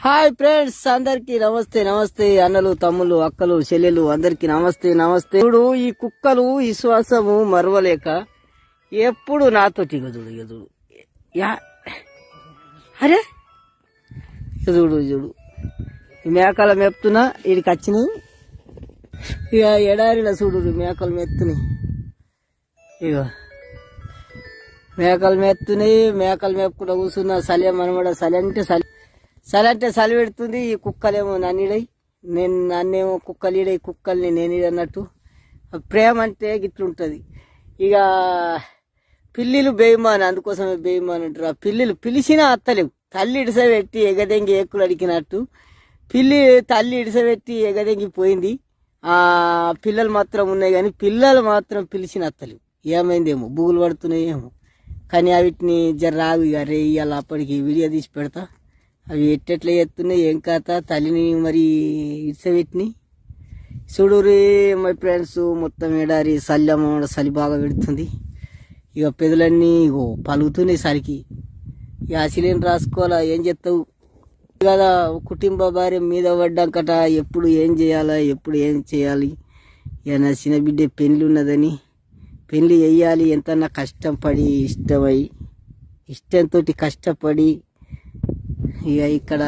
Hi friends, అందరికి నమస్తే. నమస్తే అన్నలు, తమ్ముళ్ళు, అక్కలు, చెల్లెలు, అందరికి నమస్తే. నమస్తే. ఇప్పుడు ఈ కుక్కలు విశ్వాసము మరవలేక ఎప్పుడు నాతోటి ఎదుడు యా అరే చూడు ఈ మేకల మెప్తున్నా వీడికి వచ్చినాయి. ఇక ఎడారిలో చూడు మేకలు మెత్తున్నాయి. ఇక మేకలు మెత్తున్నాయి. మేకలు మెప్పుకుంటూ కూర్చున్నా. చలి మనమడ చలి అంటే చలి పెడుతుంది. ఈ కుక్కలేమో నన్నిడై, నన్నేమో కుక్కలీడై, కుక్కల్ని నేనిడన్నట్టు. ప్రేమ అంటే గిట్లుంటది. ఇక పిల్లిలు బేయిమాన్, అందుకోసమే బేయిమాన్ అంటారు. ఆ పిల్లిలు పిలిచినా అత్తలేవు. తల్లి ఇడిసబెట్టి ఎగదెంగి ఏకులు అడిగినట్టు తల్లి ఇడిసబెట్టి ఎగదెంగి పోయింది. ఆ పిల్లలు మాత్రం ఉన్నాయి, కానీ పిల్లలు మాత్రం పిలిచిన అత్తలేవు. ఏమైందేమో, బూగులు పడుతున్నాయి ఏమో. కానీ వీటిని జర రాగు. ఇక రే ఇవాళ అప్పటికి వీడియో తీసి పెడతా. అవి ఎట్టెట్లా చేస్తున్నాయి, ఏం కాత. తల్లిని మరి ఇడిసబెట్టినాయి. చూడు రే మై ఫ్రెండ్స్, మొత్తం ఎడారి చలి బాగా పెడుతుంది. ఇక పెదలన్నీ ఇగో పలుగుతున్నాయి చలికి. ఇక అసిలేని రాసుకోవాలా, ఏం చేస్తావు కదా. కుటుంబ భార్య మీద పడ్డాకట ఎప్పుడు ఏం చేయాలా, ఎప్పుడు ఏం చేయాలి. ఇక నా చిన్న బిడ్డ పెళ్లి ఉన్నదని పెళ్లి చెయ్యాలి. ఎంతన్నా కష్టపడి ఇష్టంతో కష్టపడి ఇక ఇక్కడ